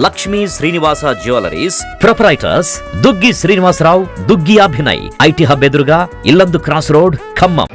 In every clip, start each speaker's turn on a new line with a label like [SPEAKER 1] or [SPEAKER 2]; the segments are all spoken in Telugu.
[SPEAKER 1] Lakshmi Srinivasa jewelleries proprietors Duggi Srinivasarao, Duggi Abhinay, IT hub ఎదురుగా ఇల్లందు క్రాస్ రోడ్, ఖమ్మం.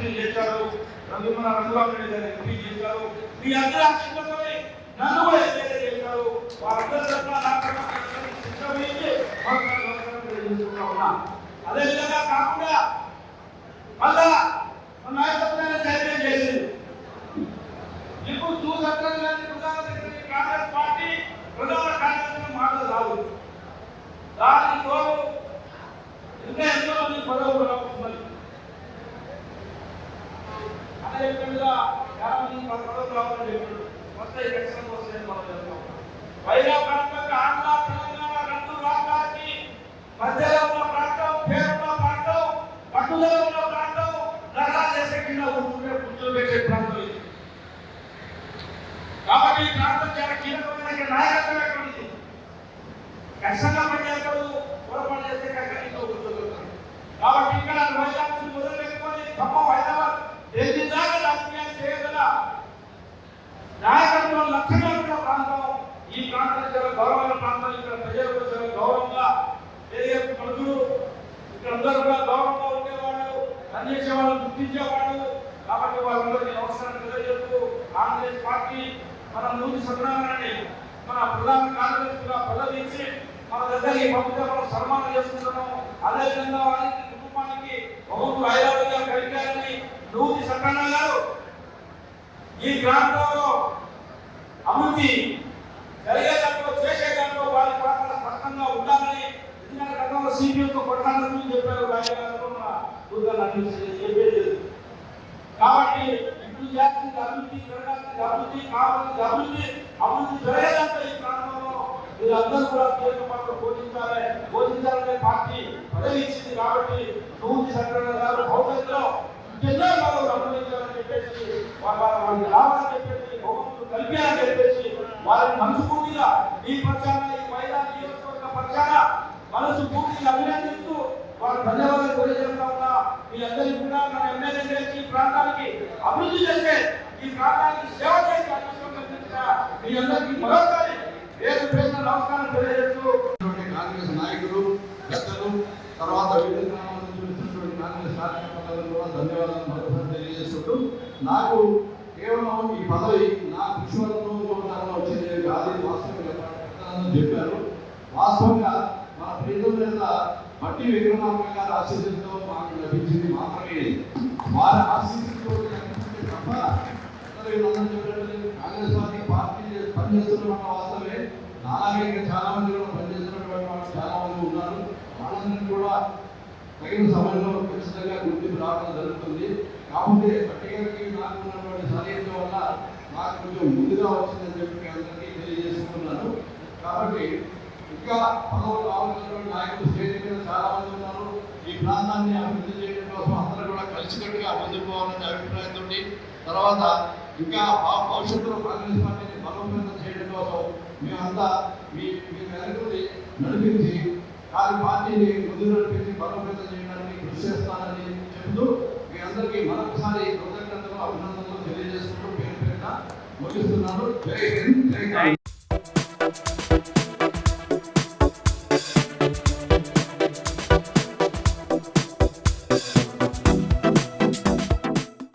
[SPEAKER 2] కాబట్టి ఈ ప్రాంతం చాలా కీలకమైన నాయకత్వం ఎక్కడ ఉంది. ఖచ్చితంగా పనిచేస్తాడు, పొరపాటు చేస్తే కష్టంగా కూర్చోగలుగుతాడు. కాబట్టి ఇక్కడ వైజాగ్ నుంచి మొదలు పెట్టుకొని ఖమ్మం, హైదరాబాద్, ఢిల్లీ దాకా రాజకీయాలు చేయగల నాయకత్వం లక్ష్యంగా ఉన్న ప్రాంతం ఈ ప్రాంతం. చాలా గౌరవమైన ప్రాంతం. ఇక్కడ ప్రజలకు చాలా గౌరవంగా ఏదైతే మనుషులు ఇక్కడ అందరూ కూడా గౌరవంగా ఉండేవాడు, పనిచేసేవాడు, గుర్తించేవాడు. కాబట్టి వాళ్ళందరికీ నమస్కారం తెలియజేస్తూ కాంగ్రెస్ పార్టీ మన ముందు సత్యనారాయణని మన ప్రధాన కార్యదర్శిగా పదవించి మన దగ్గరికి పంపితే మనం సన్మానం చేసుకుంటున్నాం. అదేవిధంగా వారికి కుటుంబానికి బహుమతులు ఐరాలుగా కలిగారని నూతి సత్యనారాయణ గారు ఈ ప్రాంతంలో అభివృద్ధి జరిగేదాంట్లో చేసేదాంట్లో వారి పాత్ర స్పష్టంగా ఉండాలని ఎందుకంటే గతంలో సిపిఎంతో కొట్టాలని చెప్పారు. కాబట్టి అభివృద్ధి జరగాల్సిన అభివృద్ధి కావాల్సిన అభివృద్ధి జరగేదంటే ఈ ప్రాంతంలో వీళ్ళందరూ కూడా కీలక పాత్ర పోషించాలనే పార్టీ పదవి ఇచ్చింది. కాబట్టి నూతి సత్యనారాయణ గారు భవిష్యత్తులో ఎన్నో వాళ్ళు అనుభవించాలని చెప్పేసి వాళ్ళకి రావాలని చెప్పేసి బహుమతులు కల్పించాలని చెప్పేసి వారిని మనసు పూర్తిగా ఈ పక్షాన ఈ మైదాన నియోజకవర్గ పక్షాన మనసు పూర్తిగా అభినందిస్తూ వారు ధన్యవాదాలు తెలియజేస్తా ఉన్నా. మీ అందరికీ కూడా మన ఎమ్మెల్యే చేసి ఈ ప్రాంతానికి అభివృద్ధి చేస్తే ఈ ప్రాంతానికి సేవ చేసే అవకాశం కల్పించిన మీ అందరికీ మరోసారి పేరు పేరున నమస్కారం తెలియజేస్తూ
[SPEAKER 3] కాంగ్రెస్ నాయకులు, పెద్దలు, తర్వాత వివిధ గ్రామాల నుంచి వచ్చినటువంటి కాంగ్రెస్ కార్యకర్తలకు కూడా ధన్యవాదాలు మరోసారి తెలియజేస్తుంటూ నాకు కేవలం ఈ పదవి నా కృషివరంలో వచ్చింది కాదు, వాస్తవంగా చెప్పారు. వాస్తవంగా మన ప్రీతం మీద బట్టి విక్రమార్క గారి ఆశీస్సులతో మాకు లభించింది మాత్రమే. వారి ఆశీస్సులతో తప్ప కాంగ్రెస్ పార్టీ పనిచేస్తున్న వాస్తవమే. నాలాగే ఇంకా చాలా మంది కూడా పనిచేస్తున్నటువంటి వాళ్ళు చాలా మంది ఉన్నారు. వాళ్ళందరినీ కూడా తగిన సమయంలో ఖచ్చితంగా గుర్తింపు రావడం జరుగుతుంది. కాకపోతే బట్టి గారికి నాకు ఉన్నటువంటి సన్నిహితం వల్ల నాకు కొంచెం ముందుగా వచ్చిందని చెప్పి అందరికీ తెలియజేసుకుంటున్నాను. కాబట్టి ఇంకా పదవులు రావాల్సినటువంటి నాయకులు స్టేజ్ మీద చాలా మంది ఉన్నారు. ఈ ప్రాంతాన్ని అభివృద్ధి చేయడం కోసం అందరూ కూడా కలిసికట్టుగా ముందుకు పోవాలనే అభిప్రాయంతో తర్వాత ఇంకా భవిష్యత్తులో కాంగ్రెస్ పార్టీని బలోపేతం చేయడం కోసం మేమంతా మీ వెనుకని నడిపించి పార్టీని ముందు నడిపించి బలోపేతం చేయడానికి కృషి చేస్తానని చెబుతూ మీ అందరికీ మరొకసారి కృతజ్ఞతలు, అభినందనలు తెలియజేసుకుంటూ పేరు పేరున ముగిస్తున్నాను. జై హింద్, జై